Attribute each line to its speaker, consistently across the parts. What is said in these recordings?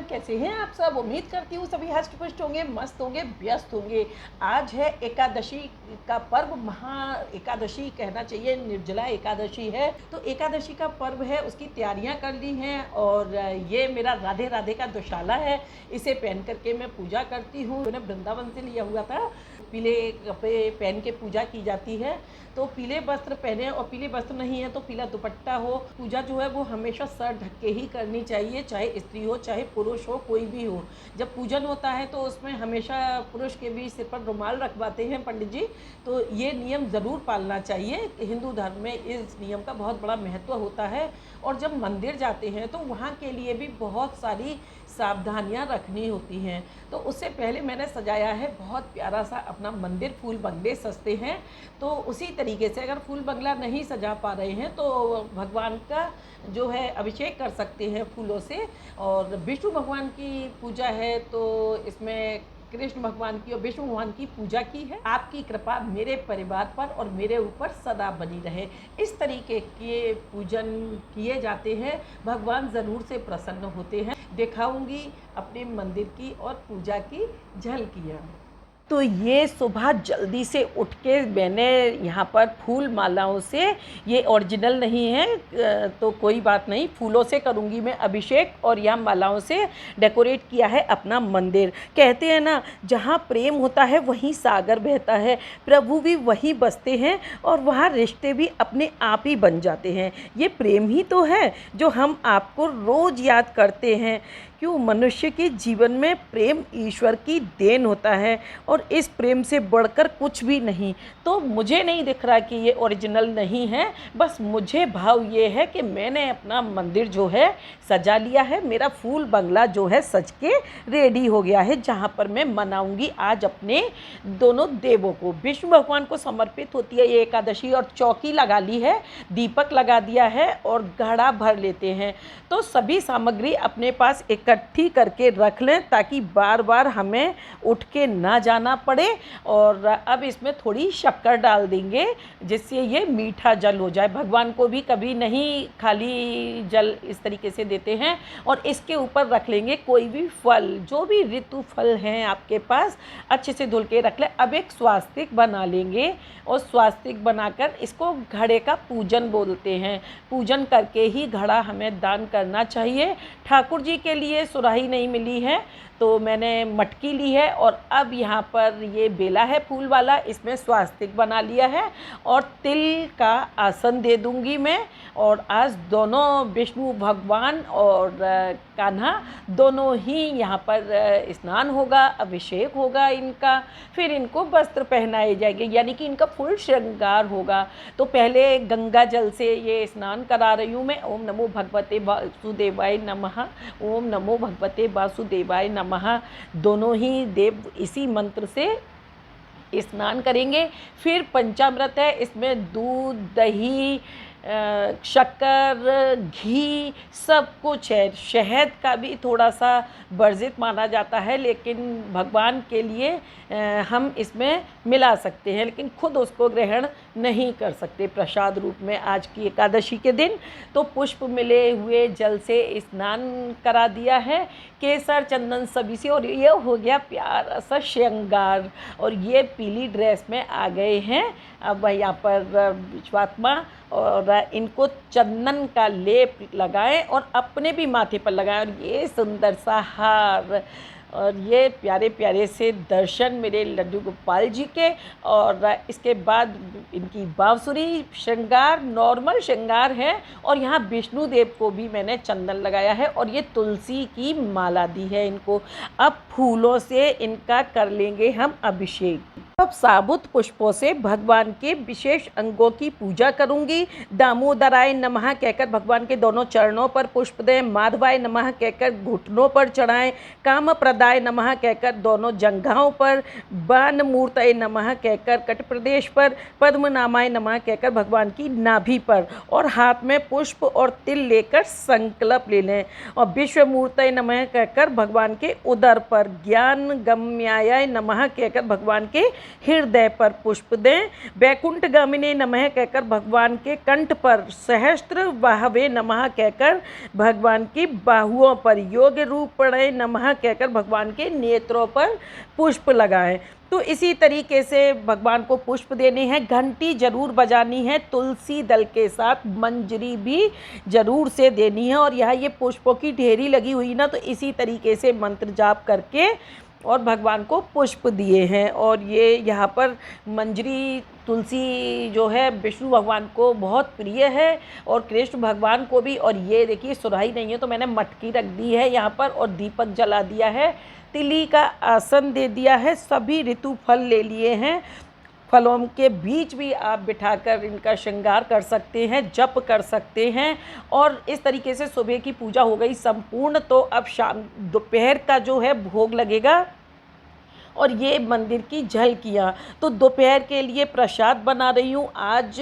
Speaker 1: कैसे हैं आप सब। उम्मीद करती हूँ सभी हष्ट पुष्ट होंगे, मस्त होंगे, व्यस्त होंगे। आज है एकादशी का पर्व, महा एकादशी कहना चाहिए, निर्जला एकादशी है। तो एकादशी का पर्व है, उसकी तैयारियां कर ली हैं। और ये मेरा राधे राधे का दुशाला है, इसे पहन करके मैं पूजा करती हूँ। मैंने वृंदावन से लिया हुआ था। पीले कपड़े पहन के पूजा की जाती है, तो पीले वस्त्र पहने, और पीले वस्त्र नहीं है तो पीला दुपट्टा हो। पूजा जो है वो हमेशा सर ढक के ही करनी चाहिए, चाहे स्त्री हो चाहे पुरुष हो, कोई भी हो। जब पूजन होता है तो उसमें हमेशा पुरुष के भी सिर पर रुमाल रखवाते हैं पंडित जी, तो ये नियम ज़रूर पालना चाहिए। हिंदू धर्म में इस नियम का बहुत बड़ा महत्व होता है। और जब मंदिर जाते हैं तो वहाँ के लिए भी बहुत सारी सावधानियाँ रखनी होती हैं। तो उससे पहले मैंने सजाया है बहुत प्यारा सा अपना मंदिर। फूल बंगले सस्ते हैं, तो उसी तरीके से अगर फूल बंगला नहीं सजा पा रहे हैं तो भगवान का जो है अभिषेक कर सकते हैं फूलों से। और विष्णु भगवान की पूजा है, तो इसमें कृष्ण भगवान की और विष्णु भगवान की पूजा की है। आपकी कृपा मेरे परिवार पर और मेरे ऊपर सदा बनी रहे। इस तरीके के पूजन किए जाते हैं, भगवान ज़रूर से प्रसन्न होते हैं। दिखाऊंगी अपने मंदिर की और पूजा की झलकियाँ। तो ये सुबह जल्दी से उठ के मैंने यहाँ पर फूल मालाओं से, ये ओरिजिनल नहीं है तो कोई बात नहीं, फूलों से करूँगी मैं अभिषेक, और यहाँ मालाओं से डेकोरेट किया है अपना मंदिर। कहते हैं ना, जहाँ प्रेम होता है वहीं सागर बहता है, प्रभु भी वहीं बसते हैं और वहाँ रिश्ते भी अपने आप ही बन जाते हैं। ये प्रेम ही तो है जो हम आपको रोज़ याद करते हैं। क्यों, मनुष्य के जीवन में प्रेम ईश्वर की देन होता है और इस प्रेम से बढ़कर कुछ भी नहीं। तो मुझे नहीं दिख रहा कि ये ओरिजिनल नहीं है, बस मुझे भाव ये है कि मैंने अपना मंदिर जो है सजा लिया है। मेरा फूल बंगला जो है सज के रेडी हो गया है, जहाँ पर मैं मनाऊंगी आज अपने दोनों देवों को। विष्णु भगवान को समर्पित होती है ये एकादशी, और चौकी लगा ली है, दीपक लगा दिया है और घड़ा भर लेते हैं। तो सभी सामग्री अपने पास इकट्ठी करके रख लें ताकि बार बार हमें उठ के ना जाना पड़े। और अब इसमें थोड़ी शक्कर डाल देंगे जिससे ये मीठा जल हो जाए। भगवान को भी कभी नहीं खाली जल इस तरीके से देते हैं। और इसके ऊपर रख लेंगे कोई भी फल, जो भी ऋतु फल हैं आपके पास, अच्छे से धुल के रख लें। अब एक स्वास्तिक बना लेंगे और स्वास्तिक बनाकर इसको घड़े का पूजन बोलते हैं। पूजन करके ही घड़ा हमें दान करना चाहिए। ठाकुर जी के लिए सुराही नहीं मिली है तो मैंने मटकी ली है, और अब यहाँ पर ये बेला है फूल वाला, इसमें स्वास्तिक बना लिया है और तिल का आसन दे दूँगी मैं। और आज दोनों विष्णु भगवान और कान्हा दोनों ही यहाँ पर स्नान होगा, अभिषेक होगा इनका। फिर इनको वस्त्र पहनाए जाएंगे, यानी कि इनका फुल श्रृंगार होगा। तो पहले गंगा जल से ये स्नान करा रही हूँ मैं। ओम नमो भगवते वासुदेवाय नमः, ओम नमो भगवते वासुदेवाय नमः। दोनों ही देव इसी मंत्र से स्नान करेंगे। फिर पंचामृत है, इसमें दूध, दही, शक्कर, घी सब कुछ है। शहद का भी थोड़ा सा वर्जित माना जाता है, लेकिन भगवान के लिए हम इसमें मिला सकते हैं, लेकिन खुद उसको ग्रहण नहीं कर सकते प्रसाद रूप में आज की एकादशी के दिन। तो पुष्प मिले हुए जल से स्नान करा दिया है, केसर चंदन सभी से, और ये हो गया प्यारा सा श्रृंगार। और ये पीली ड्रेस में आ गए हैं अब यहाँ पर विश्वात्मा, और इनको चंदन का लेप लगाएं और अपने भी माथे पर लगाएं। और ये सुंदर सा हार और ये प्यारे प्यारे से दर्शन मेरे लड्डू गोपाल जी के। और इसके बाद इनकी बांसुरी श्रृंगार नॉर्मल श्रृंगार है, और यहाँ विष्णु देव को भी मैंने चंदन लगाया है और ये तुलसी की माला दी है इनको। अब फूलों से इनका कर लेंगे हम अभिषेक। अब साबुत पुष्पों से भगवान के विशेष अंगों की पूजा करूंगी। दामोदराय नमः कहकर भगवान के दोनों चरणों पर पुष्प दें, माधवाय नमः कहकर घुटनों पर चढ़ाएं, कामप्रदाय नमः कहकर दोनों जंघाओं पर, बाण मूर्तये नमः कहकर कट प्रदेश पर, पद्मनामाय नमः कहकर भगवान की नाभि पर, और हाथ में पुष्प और तिल लेकर संकल्प ले लें। और विश्वमूर्तये नमः कहकर भगवान के उदर पर, ज्ञान गम्याय नमः कहकर भगवान के हृदय पर पुष्प दें। वैकुंठ गामिने नमः कहकर भगवान के कंठ पर, सहस्त्र बाहवे नमः कहकर भगवान की बाहुओं पर, योग रूपणे नमः कहकर भगवान के नेत्रों पर पुष्प लगाएं। तो इसी तरीके से भगवान को पुष्प देने हैं। घंटी जरूर बजानी है, तुलसी दल के साथ मंजरी भी जरूर से देनी है। और यहाँ ये पुष्पों की ढेरी लगी हुई ना, तो इसी तरीके से मंत्र जाप करके और भगवान को पुष्प दिए हैं। और ये यहाँ पर मंजरी, तुलसी जो है विष्णु भगवान को बहुत प्रिय है और कृष्ण भगवान को भी। और ये देखिए सुराही नहीं है तो मैंने मटकी रख दी है यहाँ पर और दीपक जला दिया है, तिली का आसन दे दिया है, सभी ऋतु फल ले लिए हैं। फलों के बीच भी आप बिठाकर इनका श्रृंगार कर सकते हैं, जप कर सकते हैं। और इस तरीके से सुबह की पूजा हो गई संपूर्ण। तो अब शाम दोपहर का जो है भोग लगेगा और ये मंदिर की झलकियाँ। तो दोपहर के लिए प्रसाद बना रही हूँ। आज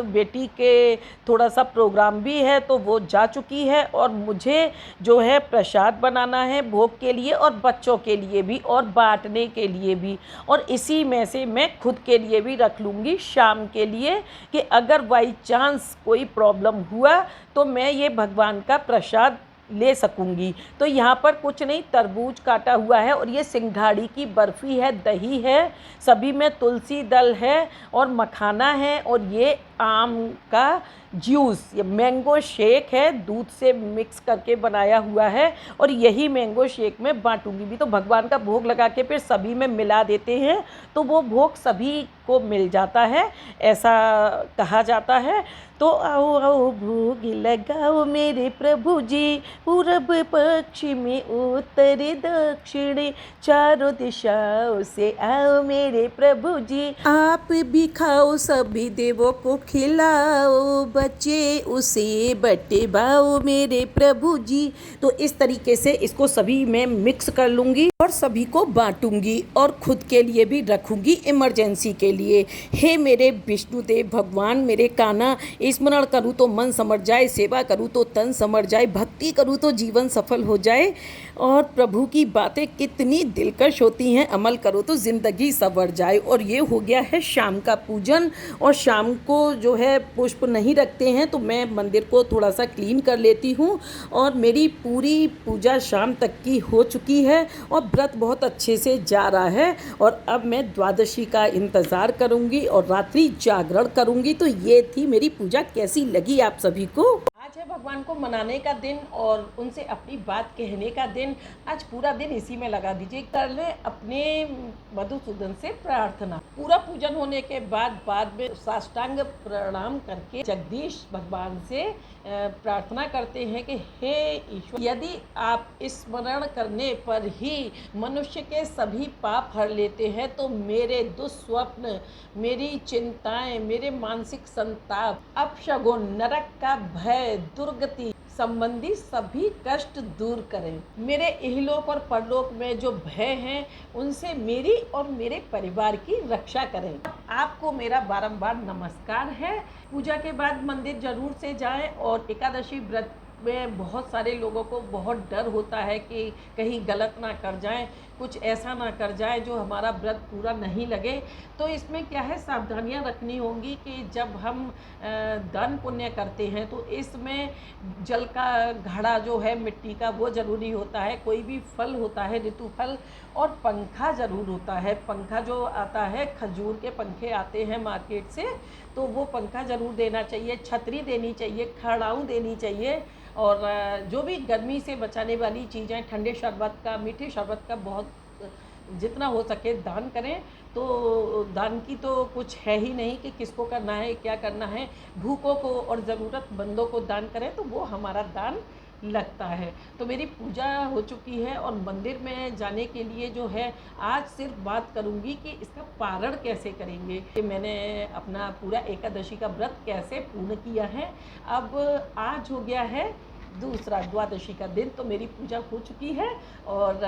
Speaker 1: बेटी के थोड़ा सा प्रोग्राम भी है तो वो जा चुकी है और मुझे जो है प्रसाद बनाना है भोग के लिए और बच्चों के लिए भी और बांटने के लिए भी। और इसी में से मैं खुद के लिए भी रख लूँगी शाम के लिए कि अगर बाई चांस कोई प्रॉब्लम हुआ तो मैं ये भगवान का प्रसाद ले सकूंगी। तो यहाँ पर कुछ नहीं, तरबूज काटा हुआ है और ये सिंघाड़ी की बर्फ़ी है, दही है, सभी में तुलसी दल है और मखाना है। और ये आम का जूस, ये मैंगो शेक है, दूध से मिक्स करके बनाया हुआ है और यही मैंगो शेक में बांटूंगी भी। तो भगवान का भोग लगा के फिर सभी में मिला देते हैं तो वो भोग सभी को मिल जाता है, ऐसा कहा जाता है। तो आओ आओ भोग लगाओ मेरे प्रभु जी, पूरब पश्चिम में उत्तर दक्षिण, चारों दिशाओं से आओ मेरे प्रभु जी। आप भी खाओ सभी देवों को खिलाओ, बच्चे उसे बटवाओ मेरे प्रभु जी। तो इस तरीके से इसको सभी में मिक्स कर लूँगी और सभी को बांटूंगी और खुद के लिए भी रखूंगी इमरजेंसी के लिए। हे मेरे विष्णुदेव भगवान, मेरे कान्हा, स्मरण करूँ तो मन समझ जाए, सेवा करूँ तो तन समझ जाए, भक्ति करूँ तो जीवन सफल हो जाए। और प्रभु की बातें कितनी दिलकश होती हैं, अमल करो तो ज़िंदगी संवर जाए। और ये हो गया है शाम का पूजन। और शाम को जो है पुष्प नहीं रखते हैं तो मैं मंदिर को थोड़ा सा क्लीन कर लेती हूँ। और मेरी पूरी पूजा शाम तक की हो चुकी है और व्रत बहुत अच्छे से जा रहा है। और अब मैं द्वादशी का इंतज़ार करूँगी और रात्रि जागरण करूँगी। तो ये थी मेरी पूजा। कैसी लगी आप सभी को? आज है भगवान को मनाने का दिन और उनसे अपनी बात कहने का दिन। आज पूरा दिन इसी में लगा दीजिए। कर लें अपने मधुसूदन से प्रार्थना। पूरा पूजन होने के बाद में साष्टांग प्रणाम करके जगदीश भगवान से प्रार्थना करते हैं कि हे ईश्वर, यदि आप स्मरण करने पर ही मनुष्य के सभी पाप हर लेते हैं तो मेरे दुस्वप्न, मेरी चिंताएं, मेरे मानसिक संताप, अपशगुन, नरक का भय, दुर्गति संबंधी सभी कष्ट दूर करें। मेरे इहलोक और परलोक में जो भय हैं उनसे मेरी और मेरे परिवार की रक्षा करें। आपको मेरा बारंबार नमस्कार है। पूजा के बाद मंदिर जरूर से जाएं। और एकादशी व्रत में बहुत सारे लोगों को बहुत डर होता है कि कहीं गलत ना कर जाएं, कुछ ऐसा ना कर जाए जो हमारा व्रत पूरा नहीं लगे। तो इसमें क्या है, सावधानियां रखनी होंगी कि जब हम दान पुण्य करते हैं तो इसमें जल का घड़ा जो है मिट्टी का वो ज़रूरी होता है, कोई भी फल होता है ऋतु फल, और पंखा ज़रूर होता है। पंखा जो आता है, खजूर के पंखे आते हैं मार्केट से, तो वो पंखा ज़रूर देना चाहिए। छतरी देनी चाहिए, खड़ाऊ देनी चाहिए। और जो भी गर्मी से बचाने वाली चीज़ें, ठंडे शरबत का, मीठे शरबत का बहुत जितना हो सके दान करें। तो दान की तो कुछ है ही नहीं कि किसको करना है, क्या करना है। भूखों को और ज़रूरतमंदों को दान करें तो वो हमारा दान लगता है। तो मेरी पूजा हो चुकी है और मंदिर में जाने के लिए जो है आज सिर्फ बात करूंगी कि इसका पारण कैसे करेंगे, कि मैंने अपना पूरा एकादशी का व्रत कैसे पूर्ण किया है। अब आज हो गया है दूसरा द्वादशी का दिन, तो मेरी पूजा हो चुकी है और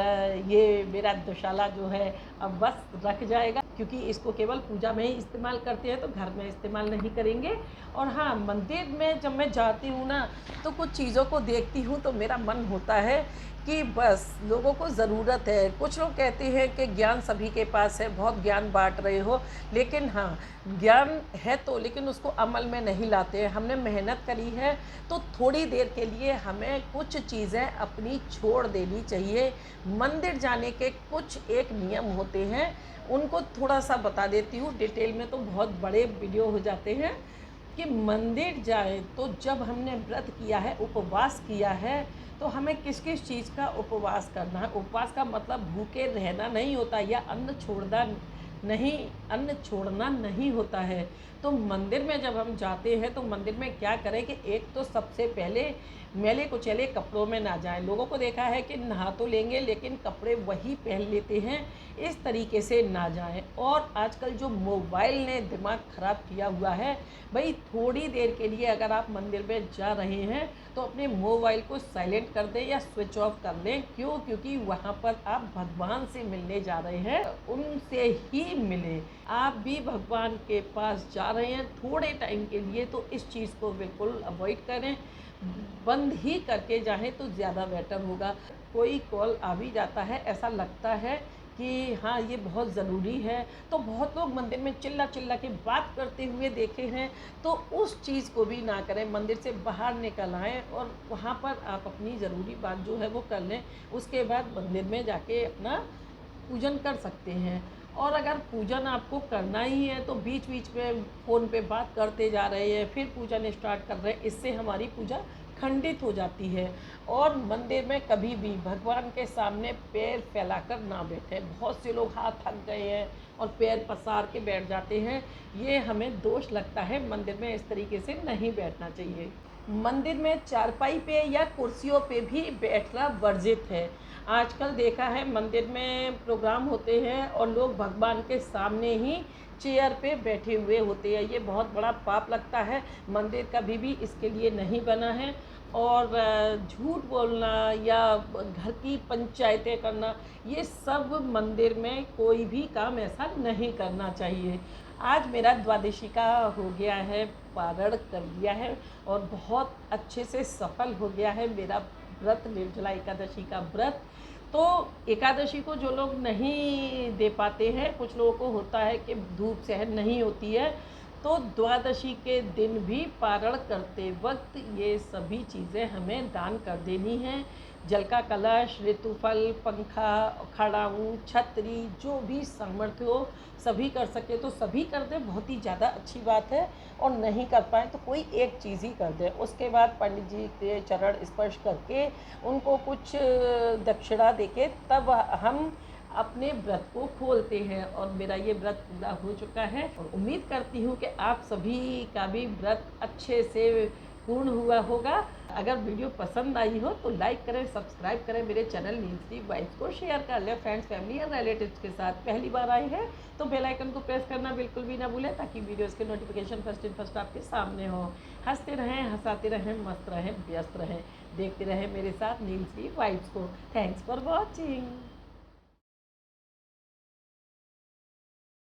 Speaker 1: ये मेरा दुशाला जो है अब बस रख जाएगा। क्योंकि इसको केवल पूजा में ही इस्तेमाल करते हैं, तो घर में इस्तेमाल नहीं करेंगे। और हाँ, मंदिर में जब मैं जाती हूँ ना, तो कुछ चीज़ों को देखती हूँ तो मेरा मन होता है कि बस लोगों को ज़रूरत है। कुछ लोग कहते हैं कि ज्ञान सभी के पास है, बहुत ज्ञान बाँट रहे हो, लेकिन हाँ, ज्ञान है तो लेकिन उसको अमल में नहीं लाते हैं। हमने मेहनत करी है तो थोड़ी देर के लिए हमें कुछ चीज़ें अपनी छोड़ देनी चाहिए। मंदिर जाने के कुछ एक नियम होते हैं, उनको थोड़ा-सा बता देती हूँ डिटेल में, तो बहुत बड़े वीडियो हो जाते हैं। कि मंदिर जाए तो जब हमने व्रत किया है, उपवास किया है, तो हमें किस किस चीज़ का उपवास करना है। उपवास का मतलब भूखे रहना नहीं होता, या अन्न छोड़ना नहीं होता है। तो मंदिर में जब हम जाते हैं तो मंदिर में क्या करें कि एक तो सबसे पहले मैले कुचैले कपड़ों में ना जाएं। लोगों को देखा है कि नहा तो लेंगे लेकिन कपड़े वही पहन लेते हैं, इस तरीके से ना जाएं। और आजकल जो मोबाइल ने दिमाग ख़राब किया हुआ है, भाई थोड़ी देर के लिए अगर आप मंदिर में जा रहे हैं तो अपने मोबाइल को साइलेंट कर दें या स्विच ऑफ कर दें। क्यों? क्योंकि वहाँ पर आप भगवान से मिलने जा रहे हैं, उनसे ही मिलें। आप भी भगवान के पास जा रहे हैं थोड़े टाइम के लिए, तो इस चीज़ को बिल्कुल अवॉइड करें, बंद ही करके जाएं तो ज़्यादा बेटर होगा। कोई कॉल आ भी जाता है, ऐसा लगता है कि हाँ ये बहुत ज़रूरी है, तो बहुत लोग मंदिर में चिल्ला चिल्ला के बात करते हुए देखे हैं, तो उस चीज़ को भी ना करें। मंदिर से बाहर निकल आएँ और वहाँ पर आप अपनी ज़रूरी बात जो है वो कर लें। उसके बाद मंदिर में जाके अपना पूजन कर सकते हैं। और अगर पूजन आपको करना ही है तो बीच बीच में फ़ोन पे बात करते जा रहे हैं, फिर पूजन स्टार्ट कर रहे हैं, इससे हमारी पूजा खंडित हो जाती है। और मंदिर में कभी भी भगवान के सामने पैर फैलाकर ना बैठें। बहुत से लोग हाथ थक गए हैं और पैर पसार के बैठ जाते हैं, ये हमें दोष लगता है। मंदिर में इस तरीके से नहीं बैठना चाहिए। मंदिर में चारपाई पे या कुर्सियों पे भी बैठना वर्जित है। आजकल देखा है मंदिर में प्रोग्राम होते हैं और लोग भगवान के सामने ही चेयर पे बैठे हुए होते हैं, ये बहुत बड़ा पाप लगता है। मंदिर कभी भी इसके लिए नहीं बना है। और झूठ बोलना या घर की पंचायतें करना, ये सब मंदिर में कोई भी काम ऐसा नहीं करना चाहिए। आज मेरा द्वादशी का हो गया है, पारण कर दिया है और बहुत अच्छे से सफल हो गया है मेरा व्रत, निर्जला एकादशी का व्रत। तो एकादशी को जो लोग नहीं दे पाते हैं, कुछ लोगों को होता है कि धूप सहन नहीं होती है, तो द्वादशी के दिन भी पारण करते वक्त ये सभी चीज़ें हमें दान कर देनी हैं। जल का कलश, ऋतुफल, पंखा, खड़ाऊँ, छतरी, जो भी सामर्थ्य हो सभी कर सके तो सभी कर दें, बहुत ही ज़्यादा अच्छी बात है। और नहीं कर पाए तो कोई एक चीज़ ही कर दें। उसके बाद पंडित जी के चरण स्पर्श करके उनको कुछ दक्षिणा देके तब हम अपने व्रत को खोलते हैं। और मेरा ये व्रत पूरा हो चुका है और उम्मीद करती हूँ कि आप सभी का भी व्रत अच्छे से पूर्ण हुआ होगा। अगर वीडियो पसंद आई हो तो लाइक करें, सब्सक्राइब करें मेरे चैनल नीलसी वाइब्स को, शेयर कर लें फ्रेंड्स, फैमिली और रिलेटिव्स के साथ। पहली बार आए हैं तो बेल आइकन को प्रेस करना बिल्कुल भी ना भूलें, ताकि वीडियोस के नोटिफिकेशन फर्स्ट इन फर्स्ट आपके सामने हो। हंसते रहें, हंसाते रहें, मस्त रहें, व्यस्त रहें, देखते रहें मेरे साथ नीलसी वाइब्स को। Thanks for watching.